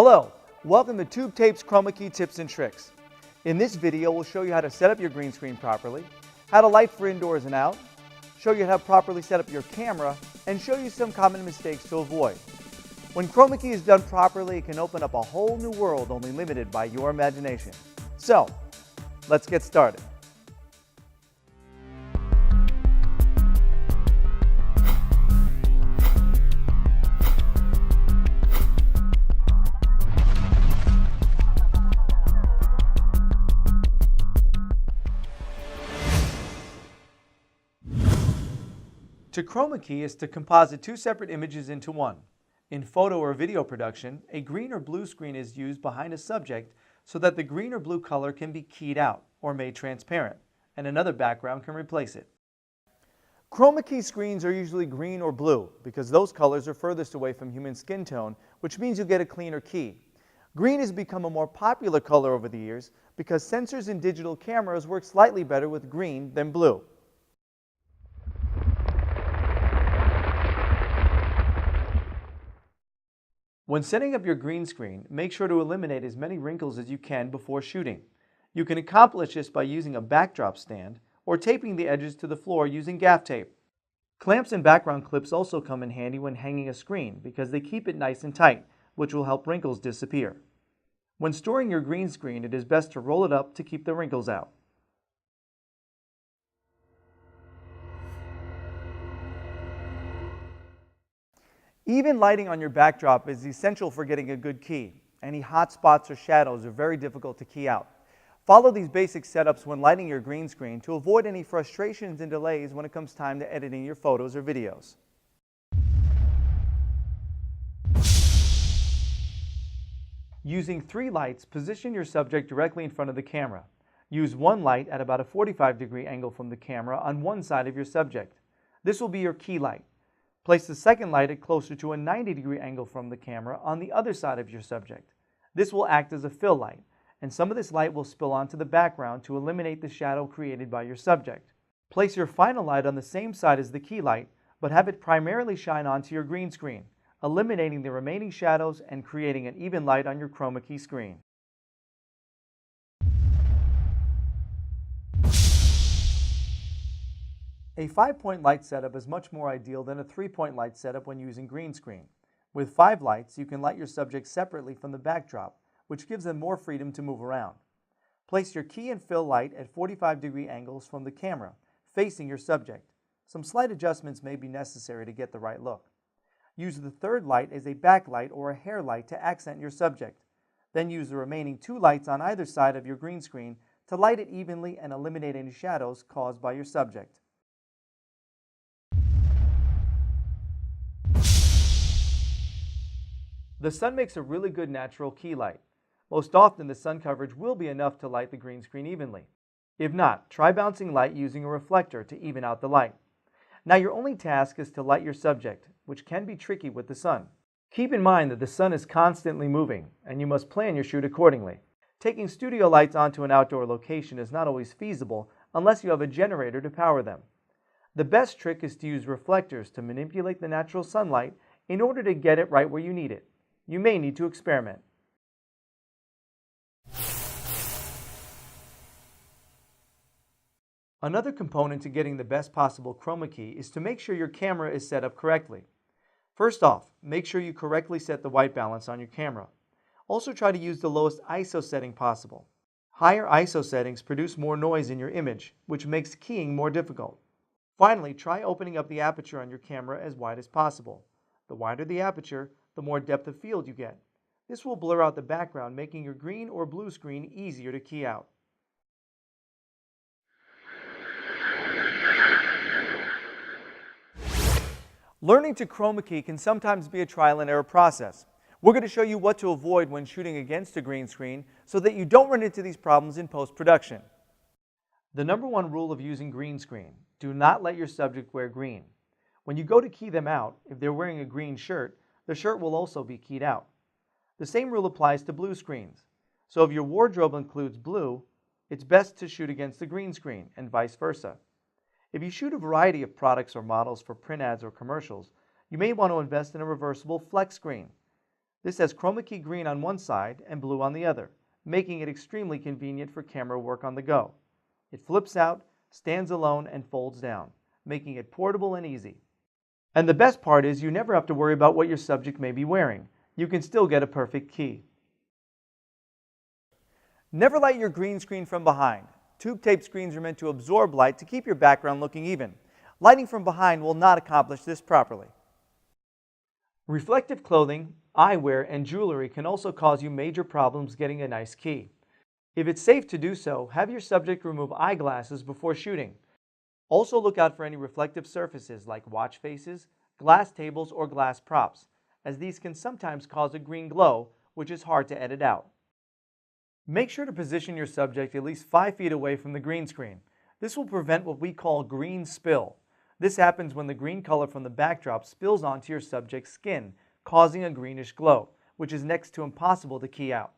Hello, welcome to Tube Tape's Chromakey Tips and Tricks. In this video, we'll show you how to set up your green screen properly, how to light for indoors and out, show you how to properly set up your camera, and show you some common mistakes to avoid. When Chromakey is done properly, it can open up a whole new world only limited by your imagination. So, let's get started. To Chromakey is to composite two separate images into one. In photo or video production, a green or blue screen is used behind a subject so that the green or blue color can be keyed out or made transparent, and another background can replace it. Chromakey screens are usually green or blue because those colors are furthest away from human skin tone, which means you get a cleaner key. Green has become a more popular color over the years because sensors in digital cameras work slightly better with green than blue. When setting up your green screen, make sure to eliminate as many wrinkles as you can before shooting. You can accomplish this by using a backdrop stand or taping the edges to the floor using gaff tape. Clamps and background clips also come in handy when hanging a screen because they keep it nice and tight, which will help wrinkles disappear. When storing your green screen, it is best to roll it up to keep the wrinkles out. Even lighting on your backdrop is essential for getting a good key. Any hot spots or shadows are very difficult to key out. Follow these basic setups when lighting your green screen to avoid any frustrations and delays when it comes time to editing your photos or videos. Using 3 lights, position your subject directly in front of the camera. Use one light at about a 45-degree angle from the camera on one side of your subject. This will be your key light. Place the second light at closer to a 90-degree angle from the camera on the other side of your subject. This will act as a fill light, and some of this light will spill onto the background to eliminate the shadow created by your subject. Place your final light on the same side as the key light, but have it primarily shine onto your green screen, eliminating the remaining shadows and creating an even light on your Chromakey screen. A 5-point light setup is much more ideal than a 3-point light setup when using green screen. With 5 lights, you can light your subject separately from the backdrop, which gives them more freedom to move around. Place your key and fill light at 45-degree angles from the camera, facing your subject. Some slight adjustments may be necessary to get the right look. Use the third light as a backlight or a hair light to accent your subject. Then use the remaining 2 lights on either side of your green screen to light it evenly and eliminate any shadows caused by your subject. The sun makes a really good natural key light. Most often, the sun coverage will be enough to light the green screen evenly. If not, try bouncing light using a reflector to even out the light. Now your only task is to light your subject, which can be tricky with the sun. Keep in mind that the sun is constantly moving, and you must plan your shoot accordingly. Taking studio lights onto an outdoor location is not always feasible unless you have a generator to power them. The best trick is to use reflectors to manipulate the natural sunlight in order to get it right where you need it. You may need to experiment. Another component to getting the best possible Chromakey is to make sure your camera is set up correctly. First off, make sure you correctly set the white balance on your camera. Also try to use the lowest ISO setting possible. Higher ISO settings produce more noise in your image, which makes keying more difficult. Finally, try opening up the aperture on your camera as wide as possible. The wider the aperture, the more depth of field you get. This will blur out the background, making your green or blue screen easier to key out. Learning to Chromakey can sometimes be a trial and error process. We're going to show you what to avoid when shooting against a green screen so that you don't run into these problems in post-production. The number one rule of using green screen: do not let your subject wear green. When you go to key them out, if they're wearing a green shirt, the shirt will also be keyed out. The same rule applies to blue screens. So if your wardrobe includes blue, it's best to shoot against the green screen and vice versa. If you shoot a variety of products or models for print ads or commercials, you may want to invest in a reversible flex screen. This has Chromakey green on one side and blue on the other, making it extremely convenient for camera work on the go. It flips out, stands alone, and folds down, making it portable and easy. And the best part is you never have to worry about what your subject may be wearing. You can still get a perfect key. Never light your green screen from behind. Tube tape screens are meant to absorb light to keep your background looking even. Lighting from behind will not accomplish this properly. Reflective clothing, eyewear, and jewelry can also cause you major problems getting a nice key. If it's safe to do so, have your subject remove eyeglasses before shooting. Also look out for any reflective surfaces like watch faces, glass tables, or glass props, as these can sometimes cause a green glow, which is hard to edit out. Make sure to position your subject at least 5 feet away from the green screen. This will prevent what we call green spill. This happens when the green color from the backdrop spills onto your subject's skin, causing a greenish glow, which is next to impossible to key out.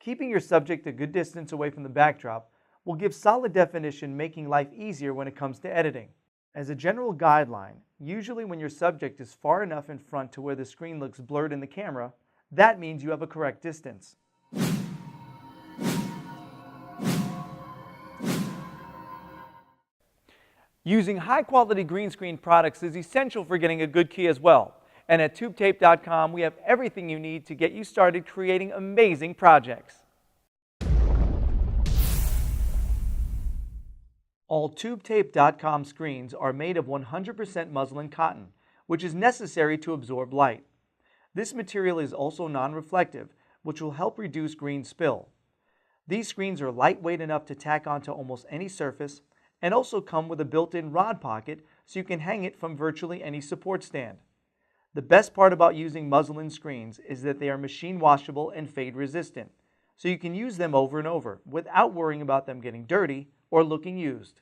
Keeping your subject a good distance away from the backdrop will give solid definition, making life easier when it comes to editing. As a general guideline, usually when your subject is far enough in front to where the screen looks blurred in the camera, that means you have a correct distance. Using high-quality green screen products is essential for getting a good key as well. And at tubetape.com, we have everything you need to get you started creating amazing projects. All tubetape.com screens are made of 100% muslin cotton, which is necessary to absorb light. This material is also non-reflective, which will help reduce green spill. These screens are lightweight enough to tack onto almost any surface, and also come with a built-in rod pocket so you can hang it from virtually any support stand. The best part about using muslin screens is that they are machine washable and fade resistant, so you can use them over and over without worrying about them getting dirty or looking used.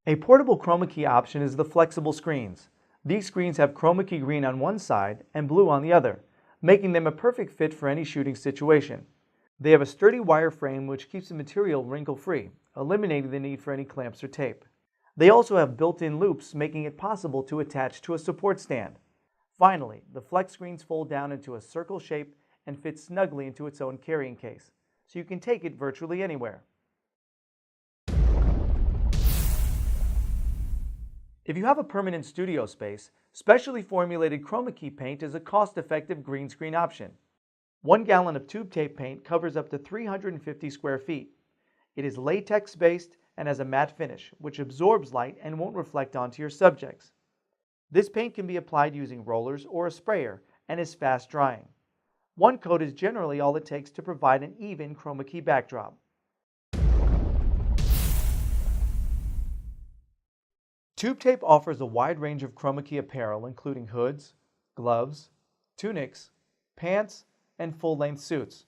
A portable Chromakey option is the flexible screens. These screens have Chromakey green on one side and blue on the other, making them a perfect fit for any shooting situation. They have a sturdy wire frame which keeps the material wrinkle-free, eliminating the need for any clamps or tape. They also have built-in loops, making it possible to attach to a support stand. Finally, the flex screens fold down into a circle shape and fit snugly into its own carrying case, so you can take it virtually anywhere. If you have a permanent studio space, specially formulated Chromakey paint is a cost-effective green screen option. 1 gallon of tube tape paint covers up to 350 square feet. It is latex-based and has a matte finish, which absorbs light and won't reflect onto your subjects. This paint can be applied using rollers or a sprayer and is fast drying. 1 coat is generally all it takes to provide an even Chromakey backdrop. Tube tape offers a wide range of Chromakey apparel, including hoods, gloves, tunics, pants, and full-length suits.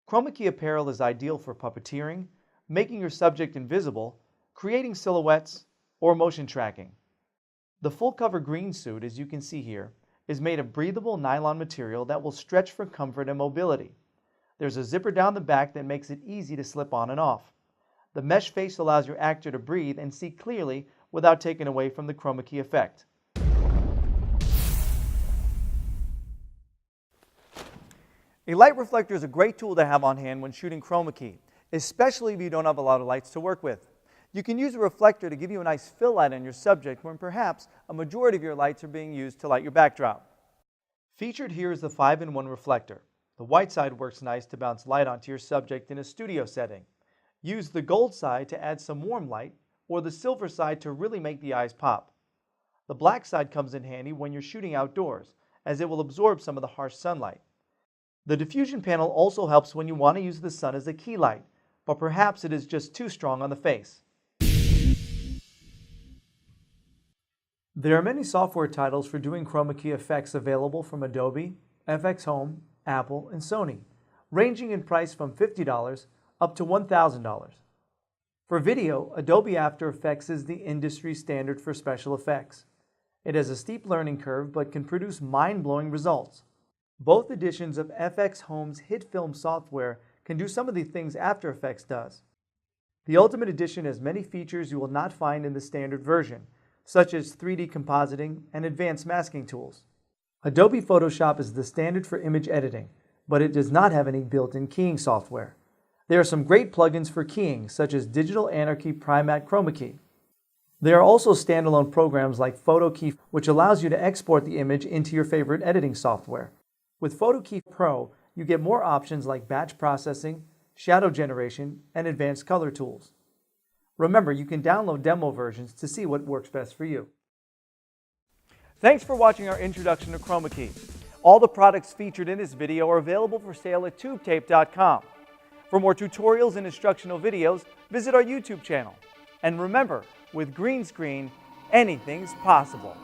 Chromakey apparel is ideal for puppeteering, making your subject invisible, creating silhouettes, or motion tracking. The full-cover green suit, as you can see here, is made of breathable nylon material that will stretch for comfort and mobility. There's a zipper down the back that makes it easy to slip on and off. The mesh face allows your actor to breathe and see clearly without taking away from the Chromakey effect. A light reflector is a great tool to have on hand when shooting Chromakey, especially if you don't have a lot of lights to work with. You can use a reflector to give you a nice fill light on your subject when perhaps a majority of your lights are being used to light your backdrop. Featured here is the 5-in-1 reflector. The white side works nice to bounce light onto your subject in a studio setting. Use the gold side to add some warm light, or the silver side to really make the eyes pop. The black side comes in handy when you're shooting outdoors, as it will absorb some of the harsh sunlight. The diffusion panel also helps when you want to use the sun as a key light, but perhaps it is just too strong on the face. There are many software titles for doing Chromakey effects available from Adobe, FX Home, Apple, and Sony, ranging in price from $50 up to $1,000. For video, Adobe After Effects is the industry standard for special effects. It has a steep learning curve but can produce mind-blowing results. Both editions of FX Home's hit film software can do some of the things After Effects does. The Ultimate Edition has many features you will not find in the standard version, such as 3D compositing and advanced masking tools. Adobe Photoshop is the standard for image editing, but it does not have any built-in keying software. There are some great plugins for keying, such as Digital Anarchy Primat Chromakey. There are also standalone programs like PhotoKey, which allows you to export the image into your favorite editing software. With PhotoKey Pro, you get more options like batch processing, shadow generation, and advanced color tools. Remember, you can download demo versions to see what works best for you. Thanks for watching our introduction to Chromakey. All the products featured in this video are available for sale at tubetape.com. For more tutorials and instructional videos, visit our YouTube channel. And remember, with green screen, anything's possible.